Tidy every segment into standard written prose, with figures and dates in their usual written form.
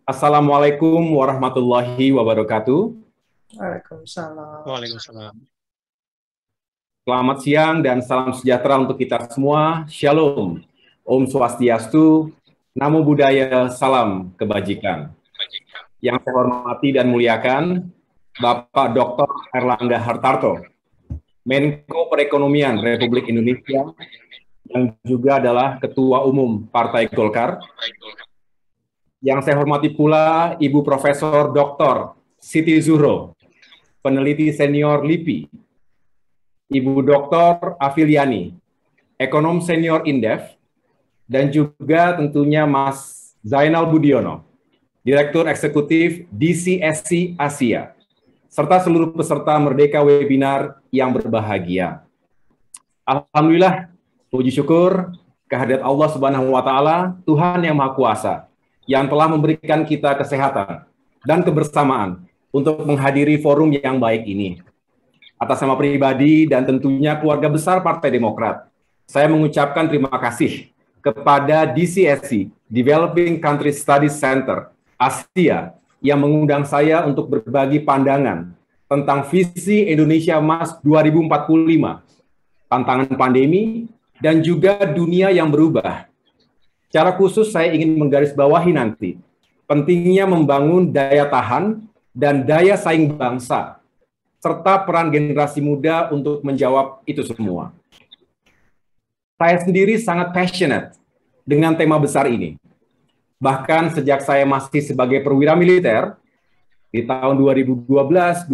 Assalamualaikum warahmatullahi wabarakatuh. Waalaikumsalam. Waalaikumsalam. Selamat siang dan salam sejahtera untuk kita semua. Shalom. Om Swastiastu. Namo Buddhaya. Salam kebajikan. Yang saya hormati dan muliakan, Bapak Dr. Erlangga Hartarto, Menko Perekonomian Republik Indonesia, yang juga adalah Ketua Umum Partai Golkar. Yang saya hormati pula Ibu Profesor Dr. Siti Zuhro, peneliti senior LIPI, Ibu Dr. Afiliani, ekonom senior Indef, dan juga tentunya Mas Zainal Budiono, Direktur Eksekutif DCSC Asia, serta seluruh peserta Merdeka Webinar yang berbahagia. Alhamdulillah, puji syukur kehadirat Allah Subhanahu wa Ta'ala, Tuhan yang Maha Kuasa, yang telah memberikan kita kesehatan dan kebersamaan untuk menghadiri forum yang baik ini. Atas nama pribadi dan tentunya keluarga besar Partai Demokrat, saya mengucapkan terima kasih kepada DCSC, Developing Country Studies Center Asia, yang mengundang saya untuk berbagi pandangan tentang visi Indonesia Emas 2045, tantangan pandemi, dan juga dunia yang berubah. Secara khusus saya ingin menggarisbawahi nanti pentingnya membangun daya tahan dan daya saing bangsa, serta peran generasi muda untuk menjawab itu semua. Saya sendiri sangat passionate dengan tema besar ini. Bahkan sejak saya masih sebagai perwira militer, di tahun 2012-2013,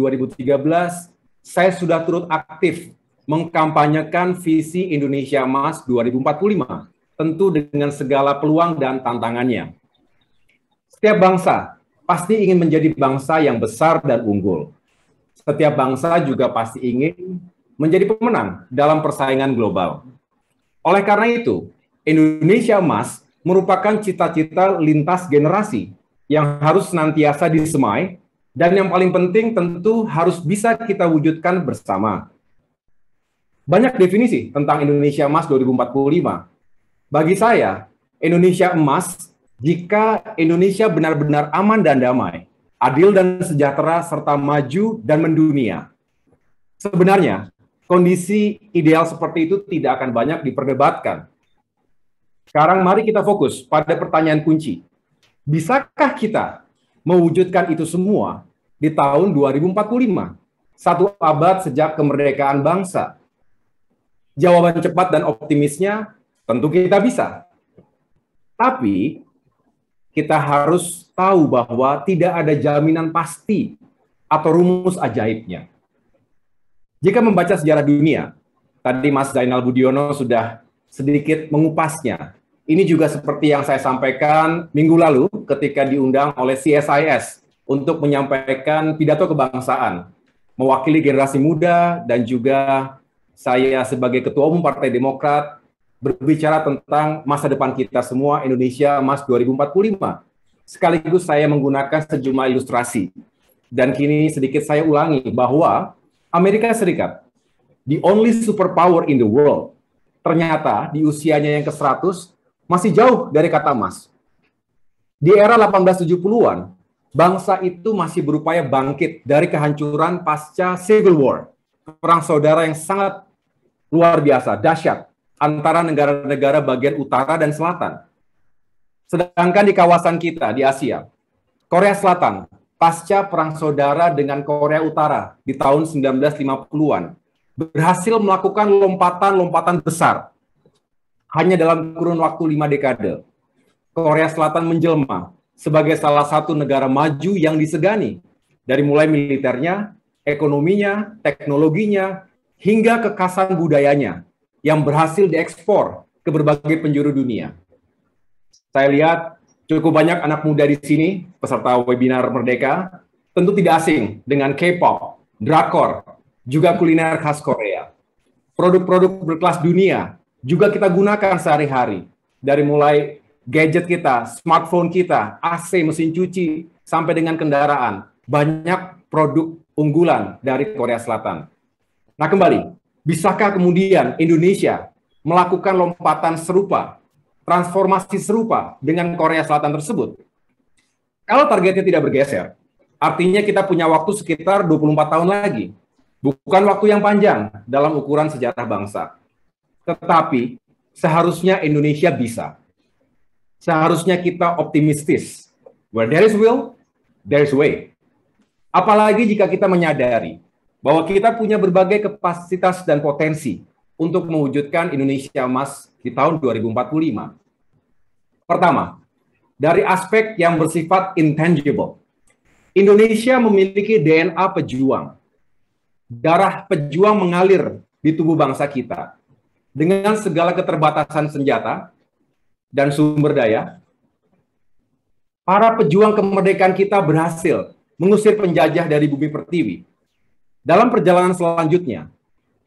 saya sudah turut aktif mengkampanyekan visi Indonesia Emas 2045. Tentu dengan segala peluang dan tantangannya. Setiap bangsa pasti ingin menjadi bangsa yang besar dan unggul. Setiap bangsa juga pasti ingin menjadi pemenang dalam persaingan global. Oleh karena itu, Indonesia Emas merupakan cita-cita lintas generasi yang harus senantiasa disemai dan yang paling penting tentu harus bisa kita wujudkan bersama. Banyak definisi tentang Indonesia Emas 2045. Bagi saya, Indonesia Emas jika Indonesia benar-benar aman dan damai, adil dan sejahtera, serta maju dan mendunia. Sebenarnya, kondisi ideal seperti itu tidak akan banyak diperdebatkan. Sekarang mari kita fokus pada pertanyaan kunci. Bisakah kita mewujudkan itu semua di tahun 2045? Satu abad sejak kemerdekaan bangsa. Jawaban cepat dan optimisnya, tentu kita bisa. Tapi kita harus tahu bahwa tidak ada jaminan pasti atau rumus ajaibnya. Jika membaca sejarah dunia, tadi Mas Zainal Budiono sudah sedikit mengupasnya. Ini juga seperti yang saya sampaikan minggu lalu ketika diundang oleh CSIS untuk menyampaikan pidato kebangsaan, mewakili generasi muda dan juga saya sebagai Ketua Umum Partai Demokrat berbicara tentang masa depan kita semua Indonesia Emas 2045. Sekaligus saya menggunakan sejumlah ilustrasi. Dan kini sedikit saya ulangi bahwa Amerika Serikat, the only superpower in the world, ternyata di usianya yang ke-100 masih jauh dari kata emas. Di era 1870-an, bangsa itu masih berupaya bangkit dari kehancuran pasca Civil War, perang saudara yang sangat luar biasa, dahsyat, antara negara-negara bagian utara dan selatan. Sedangkan di kawasan kita, di Asia, Korea Selatan, pasca perang saudara dengan Korea Utara di tahun 1950-an, berhasil melakukan lompatan-lompatan besar. Hanya dalam kurun waktu 5 dekade, Korea Selatan menjelma sebagai salah satu negara maju yang disegani, dari mulai militernya, ekonominya, teknologinya, hingga kekhasan budayanya, yang berhasil diekspor ke berbagai penjuru dunia. Saya lihat cukup banyak anak muda di sini, peserta webinar Merdeka, tentu tidak asing dengan K-pop, drakor, juga kuliner khas Korea. Produk-produk berkelas dunia juga kita gunakan sehari-hari, dari mulai gadget kita, smartphone kita, AC, mesin cuci, sampai dengan kendaraan. Banyak produk unggulan dari Korea Selatan. Nah kembali, bisakah kemudian Indonesia melakukan lompatan serupa, transformasi serupa dengan Korea Selatan tersebut? Kalau targetnya tidak bergeser, artinya kita punya waktu sekitar 24 tahun lagi. Bukan waktu yang panjang dalam ukuran sejarah bangsa. Tetapi seharusnya Indonesia bisa. Seharusnya kita optimistis. Where there is will, there is way. Apalagi jika kita menyadari bahwa kita punya berbagai kapasitas dan potensi untuk mewujudkan Indonesia Emas di tahun 2045. Pertama, dari aspek yang bersifat intangible. Indonesia memiliki DNA pejuang. Darah pejuang mengalir di tubuh bangsa kita. Dengan segala keterbatasan senjata dan sumber daya, para pejuang kemerdekaan kita berhasil mengusir penjajah dari bumi pertiwi. Dalam perjalanan selanjutnya,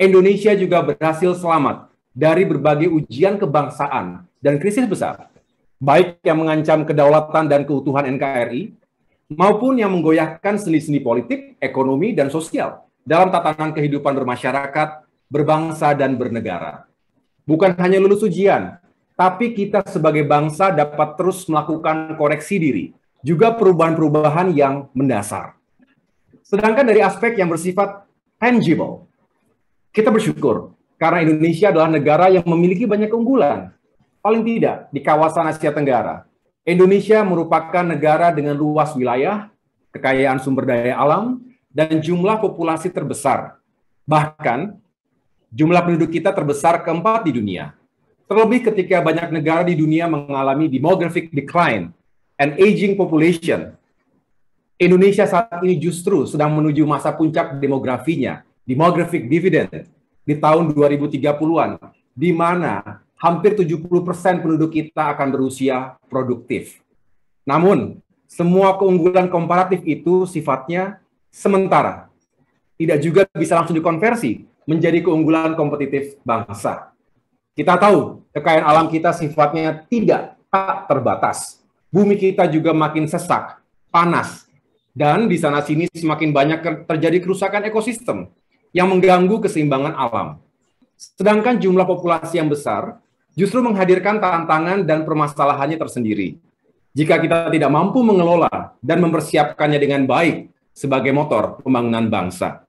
Indonesia juga berhasil selamat dari berbagai ujian kebangsaan dan krisis besar, baik yang mengancam kedaulatan dan keutuhan NKRI, maupun yang menggoyahkan sendi-sendi politik, ekonomi, dan sosial dalam tatanan kehidupan bermasyarakat, berbangsa, dan bernegara. Bukan hanya lulus ujian, tapi kita sebagai bangsa dapat terus melakukan koreksi diri, juga perubahan-perubahan yang mendasar. Sedangkan dari aspek yang bersifat tangible, kita bersyukur karena Indonesia adalah negara yang memiliki banyak keunggulan. Paling tidak di kawasan Asia Tenggara, Indonesia merupakan negara dengan luas wilayah, kekayaan sumber daya alam, dan jumlah populasi terbesar. Bahkan, jumlah penduduk kita terbesar keempat di dunia. Terlebih ketika banyak negara di dunia mengalami demographic decline and aging population. Indonesia saat ini justru sedang menuju masa puncak demografinya, demographic dividend, di tahun 2030-an, di mana hampir 70% penduduk kita akan berusia produktif. Namun, semua keunggulan komparatif itu sifatnya sementara. Tidak juga bisa langsung dikonversi menjadi keunggulan kompetitif bangsa. Kita tahu, kekayaan alam kita sifatnya tak terbatas. Bumi kita juga makin sesak, panas, dan di sana-sini semakin banyak terjadi kerusakan ekosistem yang mengganggu keseimbangan alam. Sedangkan jumlah populasi yang besar justru menghadirkan tantangan dan permasalahannya tersendiri. Jika kita tidak mampu mengelola dan mempersiapkannya dengan baik sebagai motor pembangunan bangsa.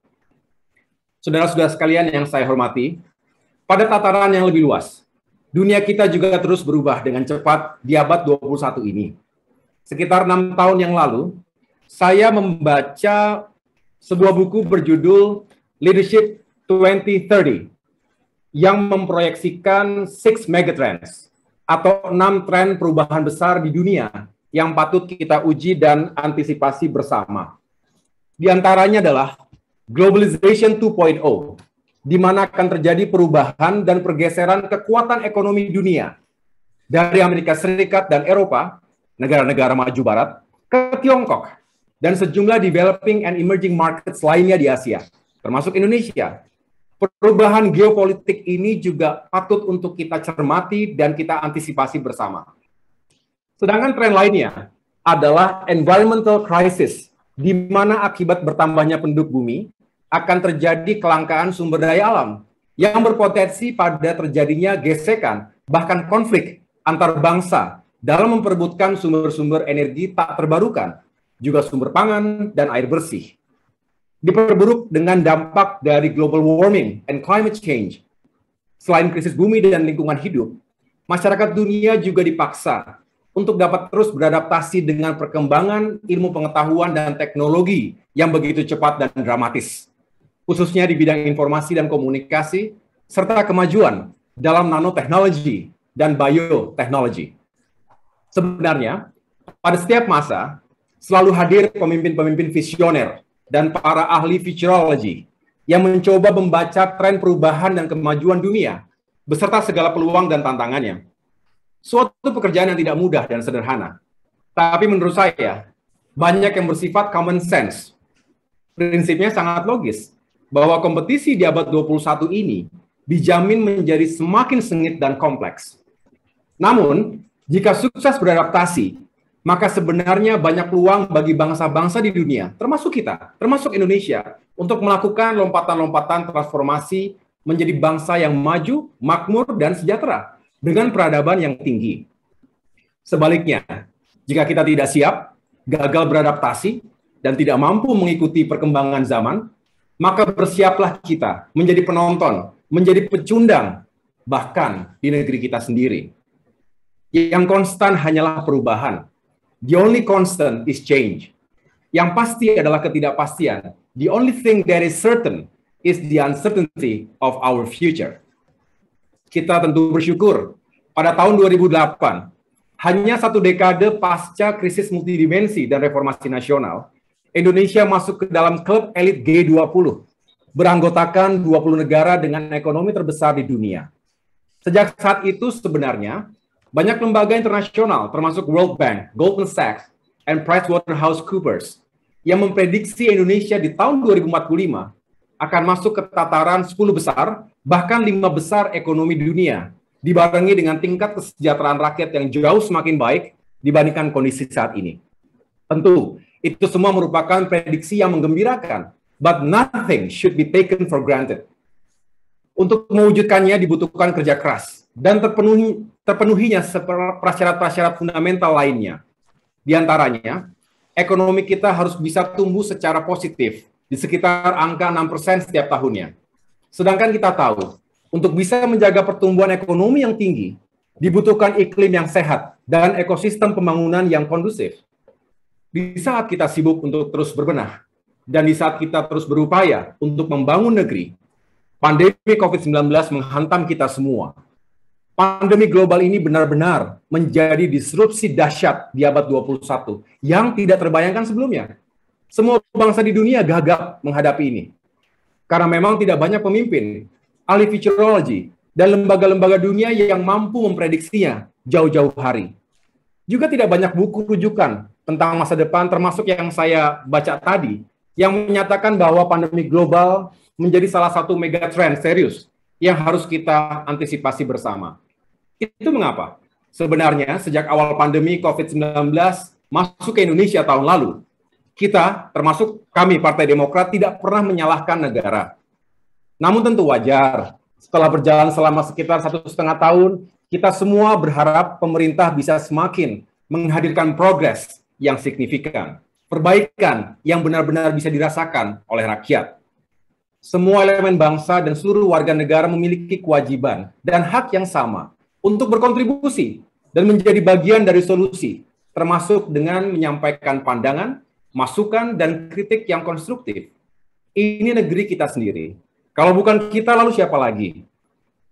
Saudara-saudara sekalian yang saya hormati, pada tataran yang lebih luas, dunia kita juga terus berubah dengan cepat di abad 21 ini. Sekitar 6 tahun yang lalu, saya membaca sebuah buku berjudul Leadership 2030 yang memproyeksikan 6 megatrends atau 6 tren perubahan besar di dunia yang patut kita uji dan antisipasi bersama. Di antaranya adalah Globalization 2.0, di mana akan terjadi perubahan dan pergeseran kekuatan ekonomi dunia dari Amerika Serikat dan Eropa, negara-negara maju barat, ke Tiongkok, dan sejumlah developing and emerging markets lainnya di Asia, termasuk Indonesia. Perubahan geopolitik ini juga patut untuk kita cermati dan kita antisipasi bersama. Sedangkan tren lainnya adalah environmental crisis, di mana akibat bertambahnya penduduk bumi akan terjadi kelangkaan sumber daya alam yang berpotensi pada terjadinya gesekan, bahkan konflik antar bangsa dalam memperebutkan sumber-sumber energi tak terbarukan, juga sumber pangan dan air bersih. Diperburuk dengan dampak dari global warming and climate change. Selain krisis bumi dan lingkungan hidup, masyarakat dunia juga dipaksa untuk dapat terus beradaptasi dengan perkembangan ilmu pengetahuan dan teknologi yang begitu cepat dan dramatis, khususnya di bidang informasi dan komunikasi, serta kemajuan dalam nanoteknologi dan bioteknologi. Sebenarnya, pada setiap masa, selalu hadir pemimpin-pemimpin visioner dan para ahli futurology yang mencoba membaca tren perubahan dan kemajuan dunia beserta segala peluang dan tantangannya. Suatu pekerjaan yang tidak mudah dan sederhana. Tapi menurut saya, banyak yang bersifat common sense. Prinsipnya sangat logis, bahwa kompetisi di abad 21 ini dijamin menjadi semakin sengit dan kompleks. Namun, jika sukses beradaptasi, maka sebenarnya banyak peluang bagi bangsa-bangsa di dunia, termasuk kita, termasuk Indonesia, untuk melakukan lompatan-lompatan transformasi menjadi bangsa yang maju, makmur, dan sejahtera dengan peradaban yang tinggi. Sebaliknya, jika kita tidak siap, gagal beradaptasi, dan tidak mampu mengikuti perkembangan zaman, maka bersiaplah kita menjadi penonton, menjadi pecundang, bahkan di negeri kita sendiri. Yang konstan hanyalah perubahan. The only constant is change. Yang pasti adalah ketidakpastian. The only thing that is certain is the uncertainty of our future. Kita tentu bersyukur pada tahun 2008, hanya satu dekade pasca krisis multidimensi dan reformasi nasional, Indonesia masuk ke dalam klub elit G20, beranggotakan 20 negara dengan ekonomi terbesar di dunia. Sejak saat itu sebenarnya, banyak lembaga internasional termasuk World Bank, Goldman Sachs, and PricewaterhouseCoopers yang memprediksi Indonesia di tahun 2045 akan masuk ke tataran 10 besar, bahkan 5 besar ekonomi dunia, dibarengi dengan tingkat kesejahteraan rakyat yang jauh semakin baik dibandingkan kondisi saat ini. Tentu, itu semua merupakan prediksi yang menggembirakan, but nothing should be taken for granted. Untuk mewujudkannya dibutuhkan kerja keras dan terpenuhinya prasyarat-prasyarat fundamental lainnya. Di antaranya, ekonomi kita harus bisa tumbuh secara positif di sekitar angka 6% setiap tahunnya. Sedangkan kita tahu, untuk bisa menjaga pertumbuhan ekonomi yang tinggi, dibutuhkan iklim yang sehat dan ekosistem pembangunan yang kondusif. Di saat kita sibuk untuk terus berbenah, dan di saat kita terus berupaya untuk membangun negeri, pandemi COVID-19 menghantam kita semua. Pandemi global ini benar-benar menjadi disrupsi dahsyat di abad 21 yang tidak terbayangkan sebelumnya. Semua bangsa di dunia gagap menghadapi ini. Karena memang tidak banyak pemimpin, ahli futurologi, dan lembaga-lembaga dunia yang mampu memprediksinya jauh-jauh hari. Juga tidak banyak buku rujukan tentang masa depan, termasuk yang saya baca tadi, yang menyatakan bahwa pandemi global menjadi salah satu megatrend serius yang harus kita antisipasi bersama. Itu mengapa? Sebenarnya sejak awal pandemi COVID-19 masuk ke Indonesia tahun lalu, kita, termasuk kami Partai Demokrat, tidak pernah menyalahkan negara. Namun tentu wajar, setelah berjalan selama sekitar 1,5 tahun, kita semua berharap pemerintah bisa semakin menghadirkan progres yang signifikan, perbaikan yang benar-benar bisa dirasakan oleh rakyat. Semua elemen bangsa dan seluruh warga negara memiliki kewajiban dan hak yang sama untuk berkontribusi dan menjadi bagian dari solusi, termasuk dengan menyampaikan pandangan, masukan, dan kritik yang konstruktif. Ini negeri kita sendiri. Kalau bukan kita, lalu siapa lagi?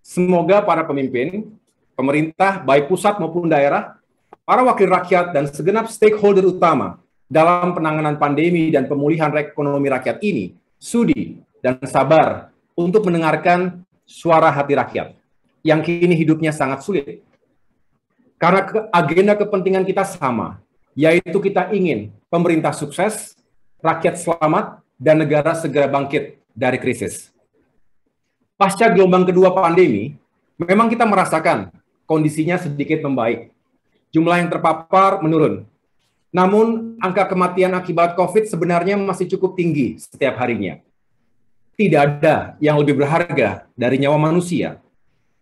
Semoga para pemimpin, pemerintah, baik pusat maupun daerah, para wakil rakyat, dan segenap stakeholder utama dalam penanganan pandemi dan pemulihan ekonomi rakyat ini sudi dan sabar untuk mendengarkan suara hati rakyat yang kini hidupnya sangat sulit. Karena agenda kepentingan kita sama, yaitu kita ingin pemerintah sukses, rakyat selamat, dan negara segera bangkit dari krisis. Pasca gelombang kedua pandemi, memang kita merasakan kondisinya sedikit membaik. Jumlah yang terpapar menurun. Namun, angka kematian akibat COVID sebenarnya masih cukup tinggi setiap harinya. Tidak ada yang lebih berharga dari nyawa manusia.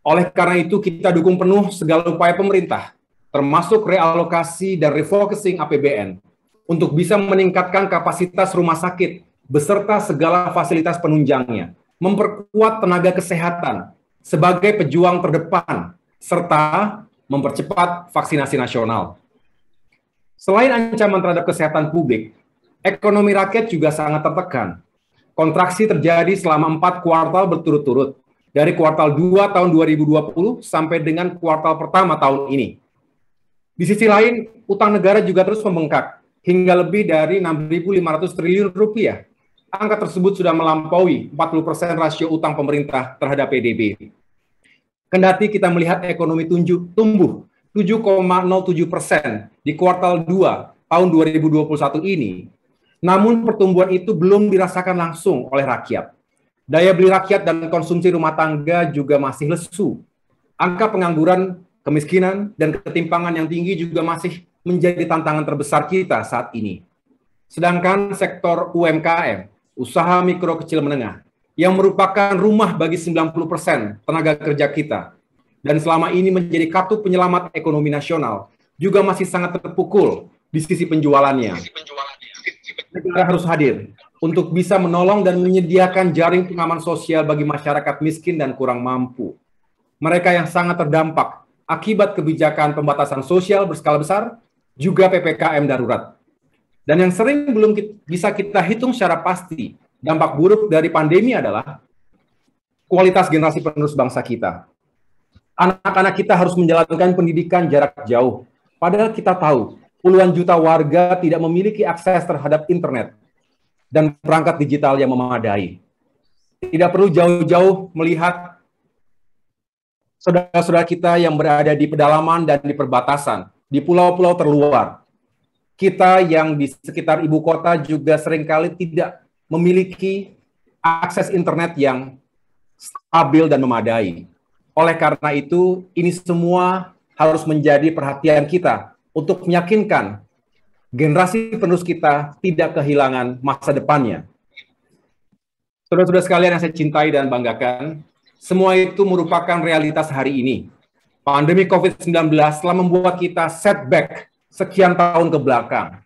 Oleh karena itu, kita dukung penuh segala upaya pemerintah, termasuk realokasi dan refocusing APBN, untuk bisa meningkatkan kapasitas rumah sakit beserta segala fasilitas penunjangnya, memperkuat tenaga kesehatan sebagai pejuang terdepan, serta mempercepat vaksinasi nasional. Selain ancaman terhadap kesehatan publik, ekonomi rakyat juga sangat tertekan. Kontraksi terjadi selama 4 kuartal berturut-turut, dari kuartal 2 tahun 2020 sampai dengan kuartal pertama tahun ini. Di sisi lain, utang negara juga terus membengkak, hingga lebih dari 6.500 triliun rupiah. Angka tersebut sudah melampaui 40% rasio utang pemerintah terhadap PDB. Kendati kita melihat ekonomi tumbuh 7,07% di kuartal 2 tahun 2021 ini, namun pertumbuhan itu belum dirasakan langsung oleh rakyat. Daya beli rakyat dan konsumsi rumah tangga juga masih lesu. Angka pengangguran, kemiskinan, dan ketimpangan yang tinggi juga masih menjadi tantangan terbesar kita saat ini. Sedangkan sektor UMKM, usaha mikro kecil menengah, yang merupakan rumah bagi 90% tenaga kerja kita, dan selama ini menjadi kartu penyelamat ekonomi nasional, juga masih sangat terpukul di sisi penjualannya. Negara harus hadir untuk bisa menolong dan menyediakan jaring pengaman sosial bagi masyarakat miskin dan kurang mampu. Mereka yang sangat terdampak akibat kebijakan pembatasan sosial berskala besar, juga PPKM darurat. Dan yang sering belum bisa kita hitung secara pasti, dampak buruk dari pandemi adalah kualitas generasi penerus bangsa kita. Anak-anak kita harus menjalankan pendidikan jarak jauh, padahal kita tahu puluhan juta warga tidak memiliki akses terhadap internet dan perangkat digital yang memadai. Tidak perlu jauh-jauh melihat saudara-saudara kita yang berada di pedalaman dan di perbatasan, di pulau-pulau terluar. Kita yang di sekitar ibu kota juga seringkali tidak memiliki akses internet yang stabil dan memadai. Oleh karena itu, ini semua harus menjadi perhatian kita untuk meyakinkan generasi penerus kita tidak kehilangan masa depannya. Saudara-saudara sekalian yang saya cintai dan banggakan, semua itu merupakan realitas hari ini. Pandemi COVID-19 telah membuat kita setback sekian tahun ke belakang.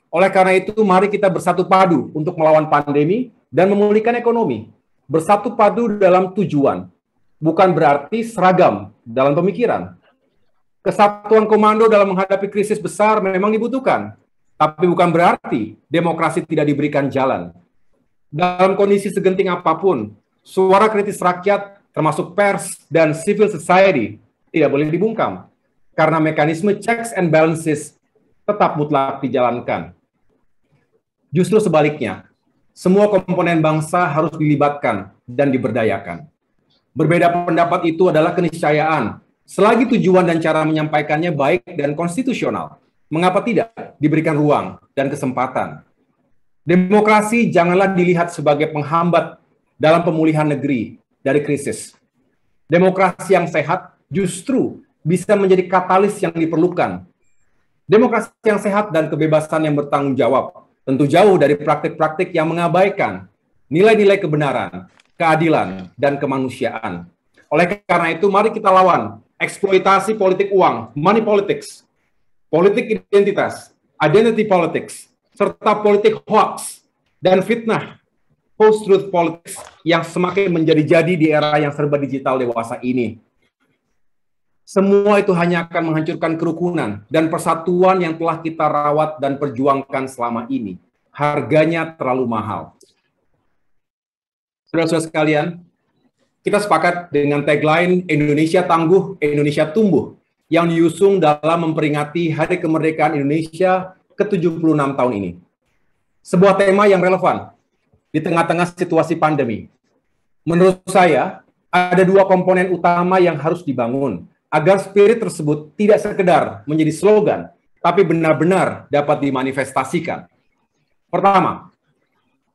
Oleh karena itu, mari kita bersatu padu untuk melawan pandemi dan memulihkan ekonomi. Bersatu padu dalam tujuan, bukan berarti seragam dalam pemikiran. Kesatuan komando dalam menghadapi krisis besar memang dibutuhkan, tapi bukan berarti demokrasi tidak diberikan jalan. Dalam kondisi segenting apapun, suara kritis rakyat, termasuk pers dan civil society, tidak boleh dibungkam, karena mekanisme checks and balances tetap mutlak dijalankan. Justru sebaliknya, semua komponen bangsa harus dilibatkan dan diberdayakan. Berbeda pendapat itu adalah keniscayaan, selagi tujuan dan cara menyampaikannya baik dan konstitusional. Mengapa tidak diberikan ruang dan kesempatan? Demokrasi janganlah dilihat sebagai penghambat dalam pemulihan negeri dari krisis. Demokrasi yang sehat justru bisa menjadi katalis yang diperlukan. Demokrasi yang sehat dan kebebasan yang bertanggung jawab tentu jauh dari praktik-praktik yang mengabaikan nilai-nilai kebenaran, keadilan, dan kemanusiaan. Oleh karena itu, mari kita lawan eksploitasi politik uang, money politics, politik identitas, identity politics, serta politik hoax dan fitnah, post-truth politics yang semakin menjadi-jadi di era yang serba digital dewasa ini. Semua itu hanya akan menghancurkan kerukunan dan persatuan yang telah kita rawat dan perjuangkan selama ini. Harganya terlalu mahal. Saudara-saudara sekalian, kita sepakat dengan tagline Indonesia Tangguh, Indonesia Tumbuh yang diusung dalam memperingati Hari Kemerdekaan Indonesia ke-76 tahun ini. Sebuah tema yang relevan di tengah-tengah situasi pandemi. Menurut saya, ada dua komponen utama yang harus dibangun agar spirit tersebut tidak sekedar menjadi slogan, tapi benar-benar dapat dimanifestasikan. Pertama,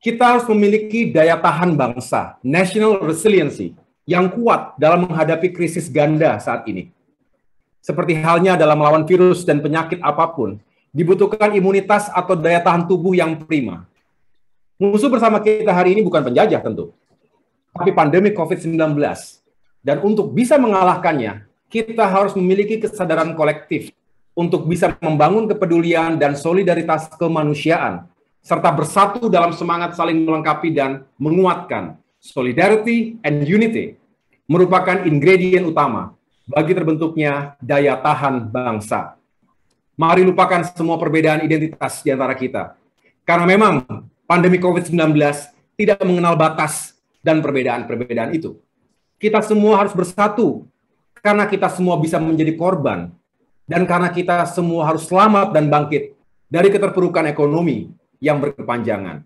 kita harus memiliki daya tahan bangsa, national resiliency, yang kuat dalam menghadapi krisis ganda saat ini. Seperti halnya dalam melawan virus dan penyakit apapun, dibutuhkan imunitas atau daya tahan tubuh yang prima. Musuh bersama kita hari ini bukan penjajah tentu, tapi pandemi COVID-19. Dan untuk bisa mengalahkannya, kita harus memiliki kesadaran kolektif untuk bisa membangun kepedulian dan solidaritas kemanusiaan, serta bersatu dalam semangat saling melengkapi dan menguatkan. Solidarity and unity merupakan ingredient utama bagi terbentuknya daya tahan bangsa. Mari lupakan semua perbedaan identitas di antara kita. Karena memang pandemi COVID-19 tidak mengenal batas dan perbedaan-perbedaan itu. Kita semua harus bersatu karena kita semua bisa menjadi korban dan karena kita semua harus selamat dan bangkit dari keterpurukan ekonomi yang berkepanjangan.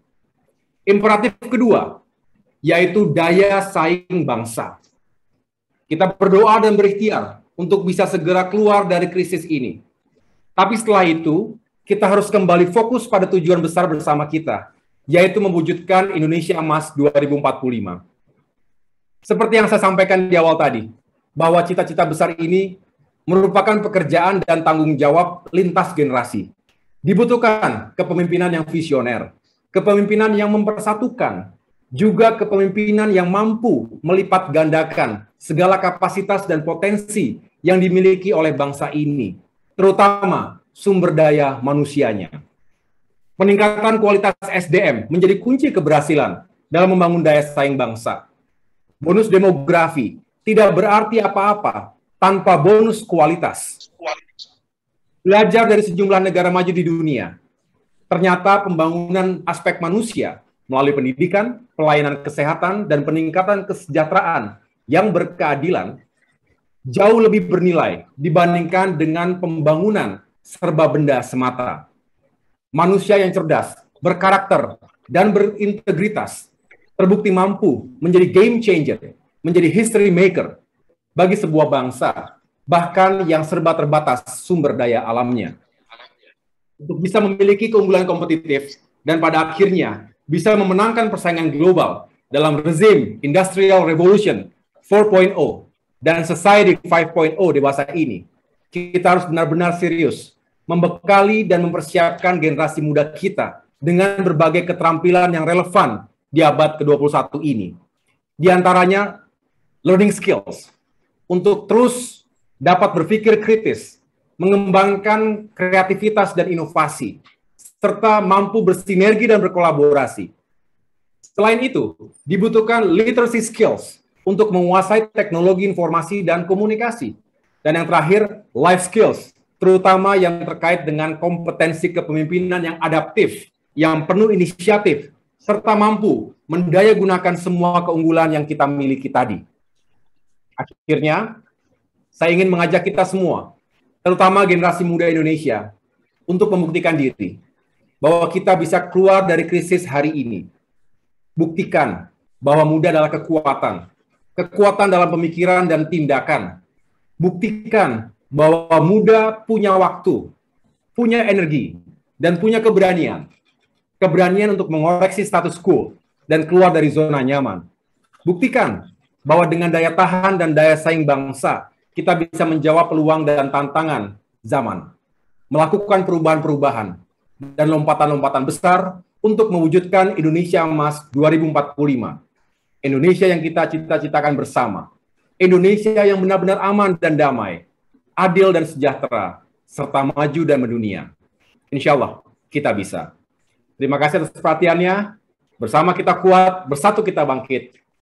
Imperatif kedua, yaitu daya saing bangsa. Kita berdoa dan berikhtiar untuk bisa segera keluar dari krisis ini. Tapi setelah itu, kita harus kembali fokus pada tujuan besar bersama kita, yaitu mewujudkan Indonesia Emas 2045. Seperti yang saya sampaikan di awal tadi, bahwa cita-cita besar ini merupakan pekerjaan dan tanggung jawab lintas generasi. Dibutuhkan kepemimpinan yang visioner, kepemimpinan yang mempersatukan, juga kepemimpinan yang mampu melipat gandakan segala kapasitas dan potensi yang dimiliki oleh bangsa ini, terutama sumber daya manusianya. Peningkatan kualitas SDM menjadi kunci keberhasilan dalam membangun daya saing bangsa. Bonus demografi tidak berarti apa-apa tanpa bonus kualitas. Belajar dari sejumlah negara maju di dunia, ternyata pembangunan aspek manusia melalui pendidikan, pelayanan kesehatan, dan peningkatan kesejahteraan yang berkeadilan jauh lebih bernilai dibandingkan dengan pembangunan serba benda semata. Manusia yang cerdas, berkarakter, dan berintegritas terbukti mampu menjadi game changer, menjadi history maker bagi sebuah bangsa, bahkan yang serba terbatas sumber daya alamnya. Untuk bisa memiliki keunggulan kompetitif dan pada akhirnya bisa memenangkan persaingan global dalam rezim Industrial Revolution 4.0 dan Society 5.0 dewasa ini, kita harus benar-benar serius membekali dan mempersiapkan generasi muda kita dengan berbagai keterampilan yang relevan di abad ke-21 ini. Di antaranya, learning skills, untuk terus dapat berpikir kritis, mengembangkan kreativitas dan inovasi, serta mampu bersinergi dan berkolaborasi. Selain itu, dibutuhkan literacy skills untuk menguasai teknologi informasi dan komunikasi. Dan yang terakhir, life skills, terutama yang terkait dengan kompetensi kepemimpinan yang adaptif, yang penuh inisiatif, serta mampu mendayagunakan semua keunggulan yang kita miliki tadi. Akhirnya, saya ingin mengajak kita semua, terutama generasi muda Indonesia, untuk membuktikan diri bahwa kita bisa keluar dari krisis hari ini. Buktikan bahwa muda adalah kekuatan, kekuatan dalam pemikiran dan tindakan. Buktikan bahwa muda punya waktu, punya energi, dan punya keberanian. Keberanian untuk mengoreksi status quo dan keluar dari zona nyaman. Buktikan bahwa dengan daya tahan dan daya saing bangsa, kita bisa menjawab peluang dan tantangan zaman. Melakukan perubahan-perubahan dan lompatan-lompatan besar untuk mewujudkan Indonesia Emas 2045. Indonesia yang kita cita-citakan bersama. Indonesia yang benar-benar aman dan damai, adil dan sejahtera, serta maju dan mendunia. Insya Allah, kita bisa. Terima kasih atas perhatiannya. Bersama kita kuat, bersatu kita bangkit.